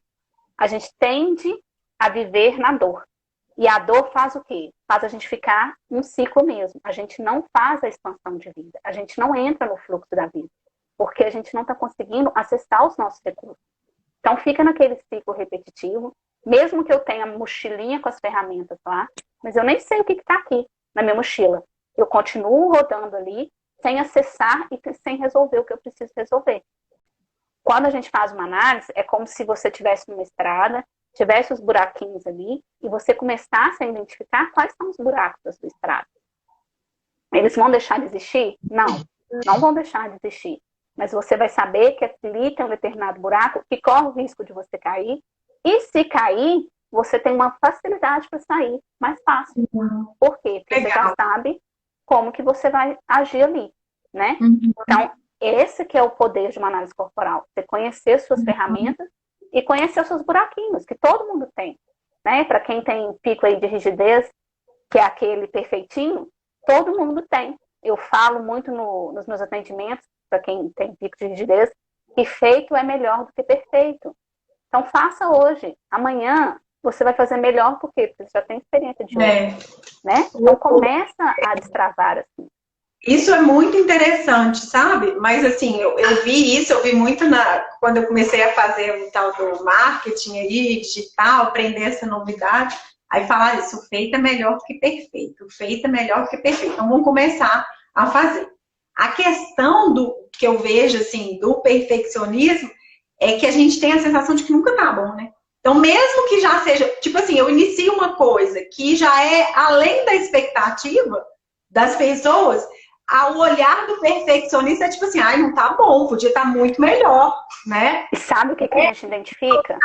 a gente tende a viver na dor. E a dor faz o quê? Faz a gente ficar num ciclo mesmo. A gente não faz a expansão de vida. A gente não entra no fluxo da vida. Porque a gente não está conseguindo acessar os nossos recursos. Então fica naquele ciclo repetitivo. Mesmo que eu tenha mochilinha com as ferramentas lá, mas eu nem sei o que está aqui na minha mochila. Eu continuo rodando ali, sem acessar e sem resolver o que eu preciso resolver. Quando a gente faz uma análise, é como se você estivesse numa estrada, tivesse os buraquinhos ali, e você começasse a identificar quais são os buracos da sua estrada. Eles vão deixar de existir? Não, não vão deixar de existir. Mas você vai saber que ali tem um determinado buraco que corre o risco de você cair, e se cair, você tem uma facilidade para sair mais fácil. Por quê? Porque você já sabe como que você vai agir ali, né? Então, esse que é o poder de uma análise corporal. Você conhecer suas ferramentas e conhecer os seus buraquinhos, que todo mundo tem. Né? Para quem tem pico aí de rigidez, que é aquele perfeitinho, todo mundo tem. Eu falo muito nos meus atendimentos, para quem tem pico de rigidez, que feito é melhor do que perfeito. Então faça hoje. Amanhã você vai fazer melhor, por quê? Porque você já tem experiência de hoje. Né? Então começa a destravar assim. Isso é muito interessante, sabe? Mas assim, eu vi isso, eu vi muito quando eu comecei a fazer o tal do marketing aí, digital, aprender essa novidade. Aí falar isso, feito é melhor do que perfeito. Feito é melhor do que perfeito. Então vamos começar a fazer. A questão que eu vejo, assim, do perfeccionismo é que a gente tem a sensação de que nunca tá bom, né? Então, mesmo que já seja, tipo assim, eu inicio uma coisa que já é além da expectativa das pessoas, ao olhar do perfeccionista é tipo assim, ai, não tá bom, podia estar muito melhor, né? E sabe o que a gente identifica?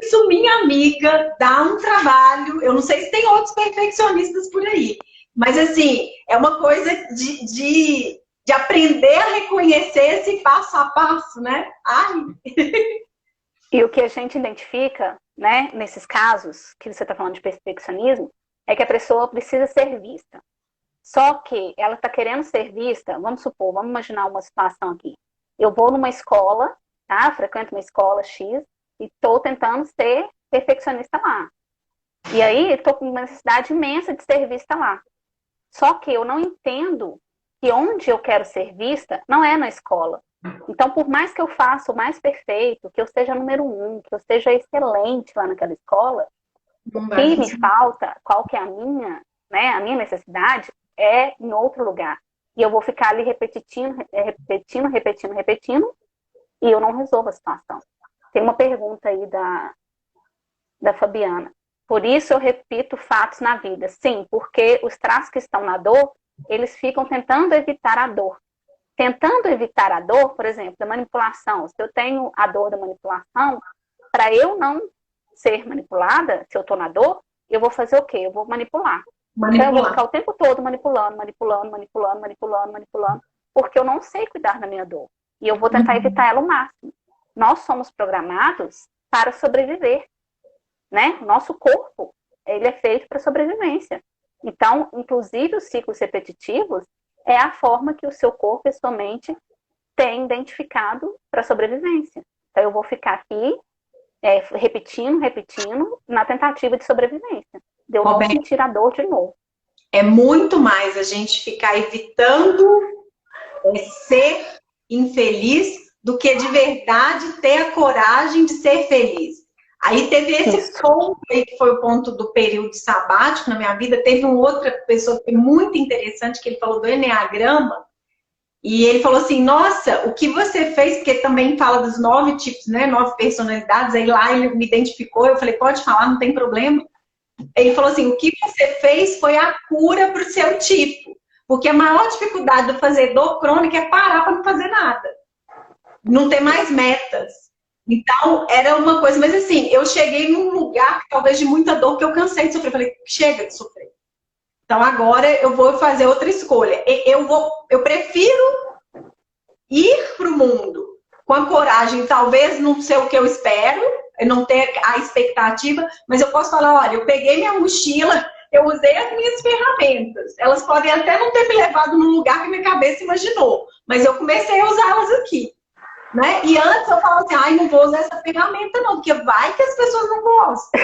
Isso, minha amiga, dá um trabalho. Eu não sei se tem outros perfeccionistas por aí, mas assim, é uma coisa de aprender a reconhecer esse passo a passo, né? Ai. E o que a gente identifica, né, nesses casos que você está falando de perfeccionismo, é que a pessoa precisa ser vista. Só que ela está querendo ser vista, vamos supor, vamos imaginar uma situação aqui. Eu vou numa escola, tá? Frequento uma escola X e estou tentando ser perfeccionista lá. E aí estou com uma necessidade imensa de ser vista lá. Só que eu não entendo que onde eu quero ser vista não é na escola. Então, por mais que eu faça o mais perfeito, que eu seja número 1, que eu seja excelente lá naquela escola, o que me falta, qual que é a minha, né, a minha necessidade, é em outro lugar. E eu vou ficar ali repetindo, e eu não resolvo a situação. Tem uma pergunta aí da Fabiana. Por isso eu repito fatos na vida. Sim, porque os traços que estão na dor, eles ficam tentando evitar a dor. Tentando evitar a dor, por exemplo, da manipulação. Se eu tenho a dor da manipulação, para eu não ser manipulada, se eu estou na dor, eu vou fazer o quê? Eu vou manipular. Então eu vou ficar o tempo todo manipulando, porque eu não sei cuidar da minha dor. E eu vou tentar evitar ela o máximo. Nós somos programados para sobreviver, né? Nosso corpo, ele é feito para sobrevivência. Então, inclusive os ciclos repetitivos é a forma que o seu corpo e sua mente têm identificado para sobrevivência. Então eu vou ficar aqui repetindo, na tentativa de sobrevivência. De eu não sentir a dor de novo. É muito mais a gente ficar evitando ser infeliz do que de verdade ter a coragem de ser feliz. Aí teve esse ponto aí, que foi o ponto do período sabático na minha vida. Teve uma outra pessoa que foi muito interessante, que ele falou do Enneagrama. E ele falou assim, nossa, o que você fez, porque também fala dos 9 tipos, né? 9 personalidades. Aí lá ele me identificou, eu falei, pode falar, não tem problema. Ele falou assim, o que você fez foi a cura para o seu tipo. Porque a maior dificuldade de fazer dor crônica é parar para não fazer nada. Não ter mais metas. Então, era uma coisa, mas assim, eu cheguei num lugar, talvez de muita dor, que eu cansei de sofrer. Eu falei, chega de sofrer. Então, agora eu vou fazer outra escolha. Eu prefiro ir para o mundo com a coragem, talvez não ser o que eu espero, não ter a expectativa, mas eu posso falar, olha, eu peguei minha mochila, eu usei as minhas ferramentas. Elas podem até não ter me levado num lugar que minha cabeça imaginou, mas eu comecei a usá-las aqui. Né? E antes eu falava assim, ai, não vou usar essa ferramenta não, porque vai que as pessoas não gostam.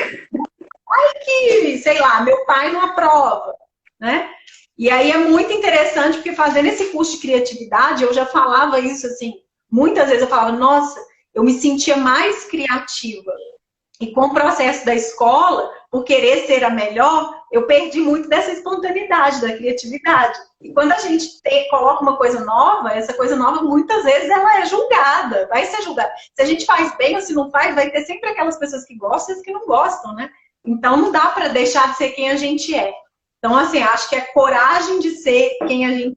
Vai que, sei lá, meu pai não aprova, né? E aí é muito interessante, porque fazendo esse curso de criatividade, eu já falava isso assim, muitas vezes eu falava, nossa, eu me sentia mais criativa. E com o processo da escola, por querer ser a melhor, eu perdi muito dessa espontaneidade, da criatividade. E quando a gente coloca uma coisa nova, essa coisa nova, muitas vezes, ela é julgada, vai ser julgada. Se a gente faz bem ou se não faz, vai ter sempre aquelas pessoas que gostam e as que não gostam, né? Então, não dá para deixar de ser quem a gente é. Então, assim, acho que a coragem de ser quem a gente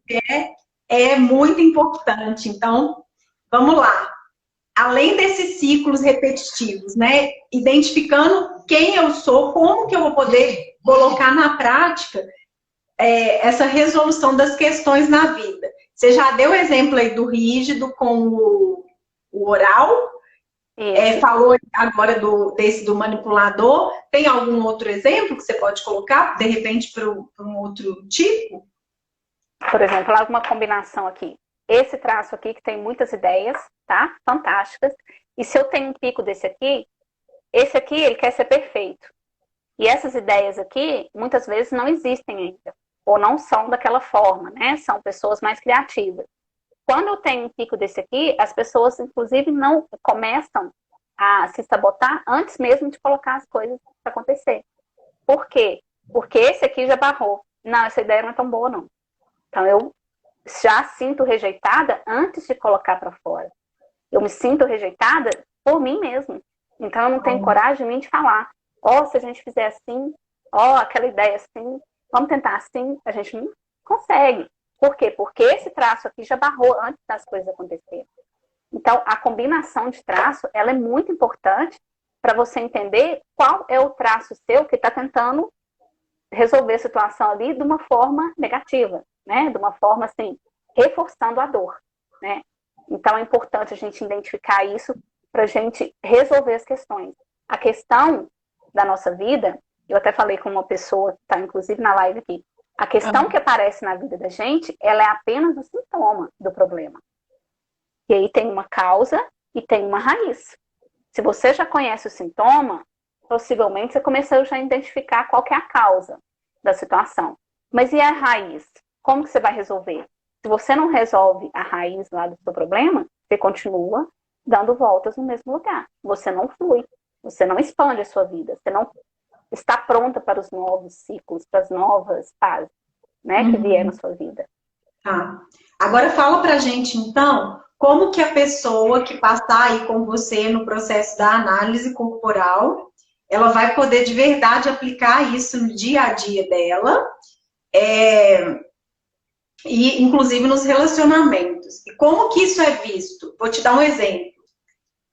é muito importante. Então, vamos lá. Além desses ciclos repetitivos, né? Identificando quem eu sou, como que eu vou poder colocar na prática essa resolução das questões na vida. Você já deu o exemplo aí do rígido com o oral, falou agora desse do manipulador. Tem algum outro exemplo que você pode colocar, de repente, para um outro tipo? Por exemplo, alguma combinação aqui. Esse traço aqui que tem muitas ideias, tá? Fantásticas. E se eu tenho um pico desse aqui, esse aqui ele quer ser perfeito. E essas ideias aqui, muitas vezes não existem ainda. Ou não são daquela forma, né? São pessoas mais criativas. Quando eu tenho um pico desse aqui, as pessoas, inclusive, não começam a se sabotar antes mesmo de colocar as coisas para acontecer. Por quê? Porque esse aqui já barrou. Não, essa ideia não é tão boa, não. Então, eu já sinto rejeitada antes de colocar para fora. Eu me sinto rejeitada por mim mesma. Então, eu não tenho coragem nem de falar. Se a gente fizer assim, aquela ideia assim, vamos tentar assim, a gente não consegue. Por quê? Porque esse traço aqui já barrou antes das coisas acontecerem. Então, a combinação de traço, ela é muito importante para você entender qual é o traço seu que está tentando resolver a situação ali de uma forma negativa, né? De uma forma, assim, reforçando a dor, né? Então, é importante a gente identificar isso para a gente resolver as questões. A questão da nossa vida, eu até falei com uma pessoa que está inclusive na live aqui, a questão que aparece na vida da gente, ela é apenas o sintoma do problema. E aí tem uma causa e tem uma raiz. Se você já conhece o sintoma, possivelmente você começou já a identificar qual que é a causa da situação. Mas e a raiz? Como que você vai resolver? Se você não resolve a raiz lá do seu problema, você continua dando voltas no mesmo lugar. Você não flui, você não expande a sua vida, você não está pronta para os novos ciclos, para as novas fases, né, que vieram na sua vida. Tá. Agora fala pra gente, então, como que a pessoa que passar aí com você no processo da análise corporal, ela vai poder de verdade aplicar isso no dia a dia dela, e inclusive nos relacionamentos. E como que isso é visto? Vou te dar um exemplo.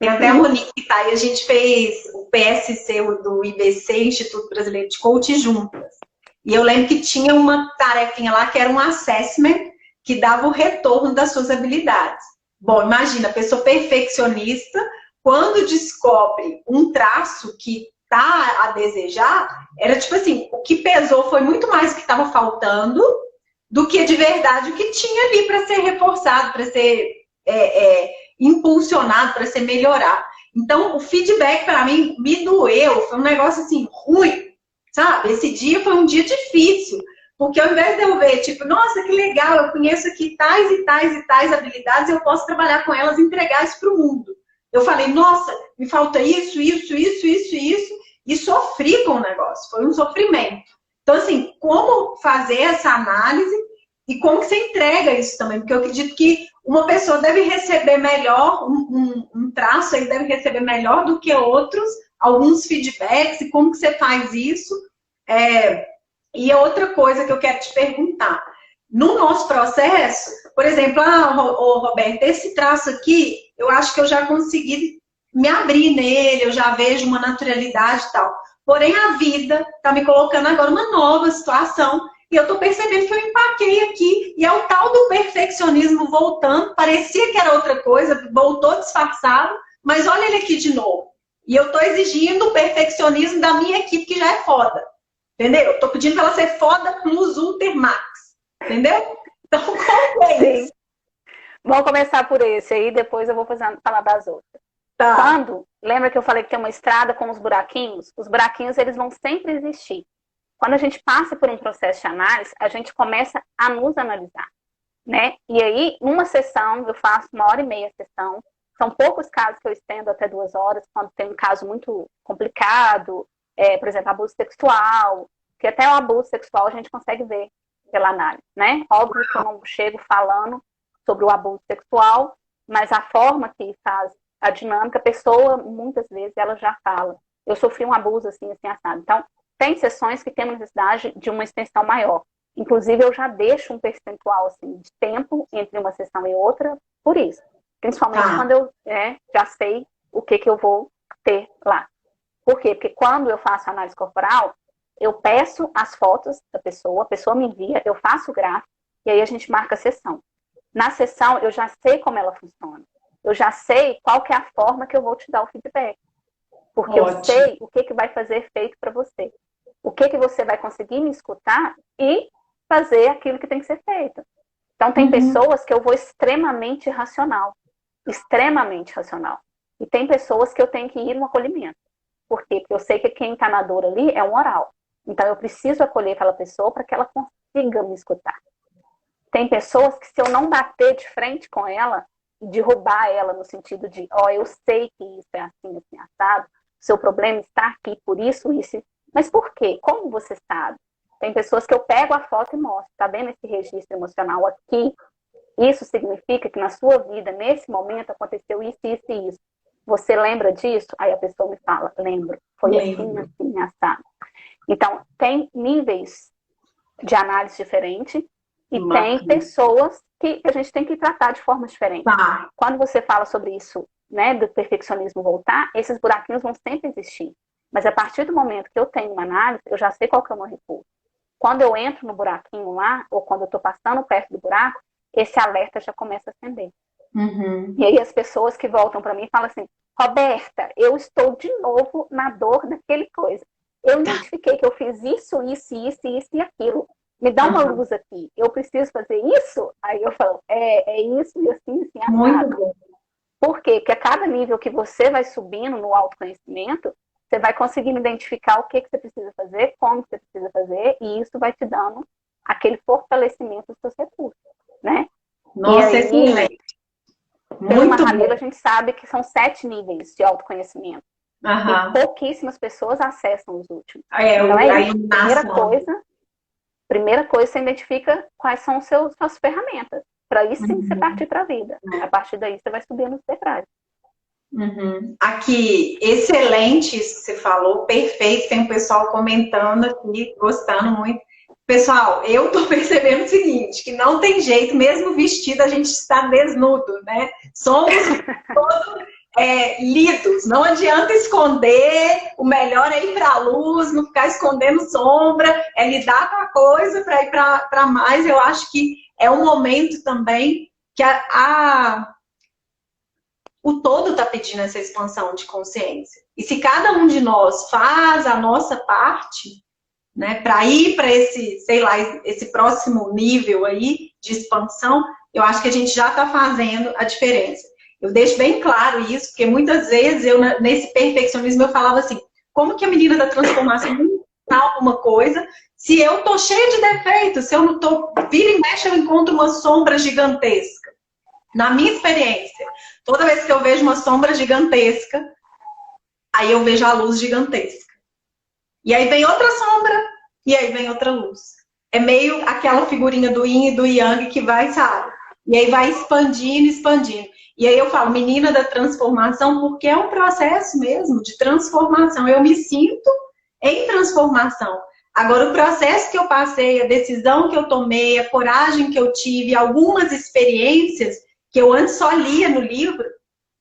Tem até a Monique que tá aí, a gente fez o PSC do IBC, Instituto Brasileiro de Coaching, juntas. E eu lembro que tinha uma tarefinha lá que era um assessment que dava o retorno das suas habilidades. Bom, imagina, a pessoa perfeccionista, quando descobre um traço que tá a desejar, era tipo assim, o que pesou foi muito mais o que estava faltando do que de verdade o que tinha ali para ser reforçado, para ser impulsionado, para ser melhorado. Então, o feedback para mim me doeu, foi um negócio assim, ruim, sabe? Esse dia foi um dia difícil, porque ao invés de eu ver, tipo, nossa, que legal, eu conheço aqui tais e tais e tais habilidades, eu posso trabalhar com elas e entregar isso para o mundo. Eu falei, nossa, me falta isso, isso, isso, isso, isso, e sofri com o negócio, foi um sofrimento. Então, assim, como fazer essa análise e como que você entrega isso também? Porque eu acredito que uma pessoa deve receber melhor, um traço aí deve receber melhor do que outros, alguns feedbacks, e como que você faz isso. E outra coisa que eu quero te perguntar, no nosso processo, por exemplo, Roberto, esse traço aqui, eu acho que eu já consegui me abrir nele, eu já vejo uma naturalidade e tal. Porém, a vida está me colocando agora uma nova situação e eu estou percebendo que eu empaquei aqui. E é o tal do perfeccionismo voltando, parecia que era outra coisa, voltou disfarçado, mas olha ele aqui de novo. E eu estou exigindo o perfeccionismo da minha equipe, que já é foda. Entendeu? Estou pedindo para ela ser foda plus ultra max. Entendeu? Então, como é isso? Vamos começar por esse aí, depois eu vou falar das outras. Tá. Lembra que eu falei que tem uma estrada com os buraquinhos? Os buraquinhos, eles vão sempre existir. Quando a gente passa por um processo de análise, a gente começa a nos analisar, né? E aí, numa sessão, eu faço 1h30 sessão. São poucos casos que eu estendo até 2 horas, quando tem um caso muito complicado, por exemplo, abuso sexual, que até o abuso sexual a gente consegue ver pela análise, né? Óbvio que eu não chego falando sobre o abuso sexual, mas a forma que faz a dinâmica, a pessoa, muitas vezes, ela já fala, eu sofri um abuso assim, assim, assado. Então, tem sessões que tem necessidade de uma extensão maior. Inclusive, eu já deixo um percentual assim, de tempo entre uma sessão e outra por isso. Principalmente quando eu já sei o que eu vou ter lá. Por quê? Porque quando eu faço análise corporal, eu peço as fotos da pessoa, a pessoa me envia, eu faço o gráfico, e aí a gente marca a sessão. Na sessão, eu já sei como ela funciona. Eu já sei qual que é a forma que eu vou te dar o feedback. Porque eu sei o que vai fazer efeito para você. O que você vai conseguir me escutar e fazer aquilo que tem que ser feito. Então, tem pessoas que eu vou extremamente racional. Extremamente racional. E tem pessoas que eu tenho que ir no acolhimento. Por quê? Porque eu sei que quem está na dor ali é um oral. Então, eu preciso acolher aquela pessoa para que ela consiga me escutar. Tem pessoas que, se eu não bater de frente com ela, derrubar ela no sentido de, eu sei que isso é assim, assim, assado, seu problema está aqui por isso, isso. Mas por quê? Como você sabe? Tem pessoas que eu pego a foto e mostro, tá vendo esse registro emocional aqui? Isso significa que na sua vida, nesse momento, aconteceu isso, isso e isso. Você lembra disso? Aí a pessoa me fala, lembro. Foi assim, assim, assado. Então, tem níveis de análise diferente e tem pessoas que a gente tem que tratar de formas diferentes. Tá. Quando você fala sobre isso, né, do perfeccionismo voltar, esses buraquinhos vão sempre existir. Mas a partir do momento que eu tenho uma análise, eu já sei qual que é o meu recurso. Quando eu entro no buraquinho lá, ou quando eu estou passando perto do buraco, esse alerta já começa a acender. E aí as pessoas que voltam para mim falam assim, Roberta, eu estou de novo na dor daquele coisa. Eu identifiquei que eu fiz isso, isso, isso, isso e aquilo. Me dá uma luz aqui. Eu preciso fazer isso? Aí eu falo, é isso e assim, assim, Muito bom. Por quê? Porque a cada nível que você vai subindo no autoconhecimento, você vai conseguindo identificar o que você precisa fazer, como você precisa fazer, e isso vai te dando aquele fortalecimento dos seus recursos, né? Nossa, e aí, excelente. Pelo Muito Mahamudra, bom. a gente sabe que são 7 níveis de autoconhecimento. E pouquíssimas pessoas acessam os últimos. Então é isso. Primeira coisa, você identifica quais são suas ferramentas. Para aí sim você partir para a vida. A partir daí você vai subindo os degraus. Aqui, excelente isso que você falou, perfeito. Tem um pessoal comentando aqui, gostando muito. Pessoal, eu tô percebendo o seguinte, que não tem jeito, mesmo vestido, a gente está desnudo, né? Somos todos lidos, não adianta esconder, o melhor é ir para a luz, não ficar escondendo sombra, é lidar com a coisa para ir para mais. Eu acho que é um momento também que o todo está pedindo essa expansão de consciência. E se cada um de nós faz a nossa parte, né, para ir para esse, sei lá, esse próximo nível aí de expansão, eu acho que a gente já está fazendo a diferença. Eu deixo bem claro isso, porque muitas vezes eu, nesse perfeccionismo, eu falava assim, como que a menina da transformação não faz alguma coisa se eu tô cheia de defeitos, se eu não tô, vira e mexe, eu encontro uma sombra gigantesca. Na minha experiência, toda vez que eu vejo uma sombra gigantesca, aí eu vejo a luz gigantesca. E aí vem outra sombra, e aí vem outra luz. É meio aquela figurinha do yin e do yang que vai, sabe? E aí vai expandindo, expandindo. E aí eu falo, menina da transformação, porque é um processo mesmo de transformação. Eu me sinto em transformação. Agora, o processo que eu passei, a decisão que eu tomei, a coragem que eu tive, algumas experiências que eu antes só lia no livro,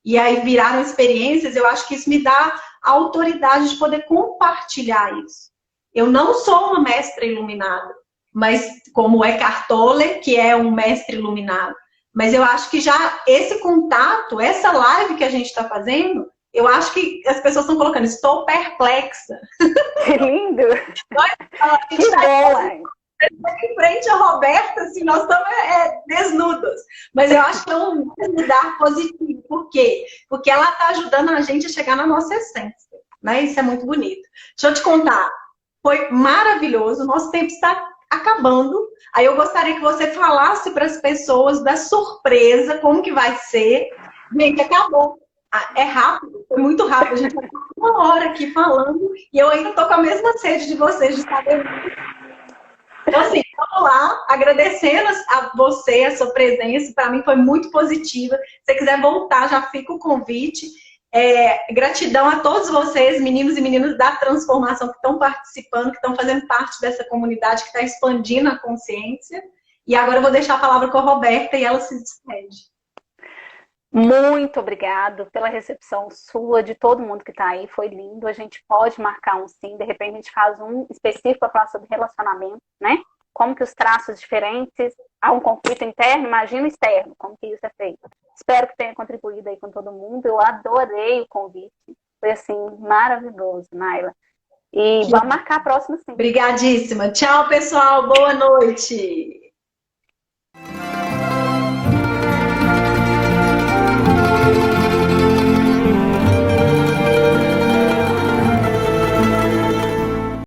e aí viraram experiências, eu acho que isso me dá a autoridade de poder compartilhar isso. Eu não sou uma mestra iluminada, mas como é Eckhart Tolle, que é um mestre iluminado. Mas eu acho que já esse contato, essa live que a gente está fazendo, eu acho que as pessoas estão colocando, estou perplexa. Que lindo! A gente tá em frente a Roberta, assim, nós estamos desnudos. Mas eu acho que é um desnudar positivo. Por quê? Porque ela está ajudando a gente a chegar na nossa essência. Né? Isso é muito bonito. Deixa eu te contar. Foi maravilhoso. O nosso tempo está acabando. Aí eu gostaria que você falasse para as pessoas da surpresa, como que vai ser. Gente, acabou. É rápido, foi muito rápido. A gente está 1 hora aqui falando e eu ainda estou com a mesma sede de vocês de saber. Então, assim, vamos lá, agradecendo a você, a sua presença, para mim foi muito positiva. Se você quiser voltar, já fica o convite. Gratidão a todos vocês, meninos e meninas da transformação que estão participando, que estão fazendo parte dessa comunidade que está expandindo a consciência. E agora eu vou deixar a palavra com a Roberta e ela se despede. Muito obrigado pela recepção sua, de todo mundo que está aí, foi lindo. A gente pode marcar um sim, de repente a gente faz um específico para falar sobre relacionamento, né? Como que os traços diferentes, há um conflito interno, imagina o externo, como que isso é feito. Espero que tenha contribuído aí com todo mundo, eu adorei o convite, foi assim, maravilhoso, Naila. E vamos marcar a próxima sim. Obrigadíssima. Tchau, pessoal, boa noite.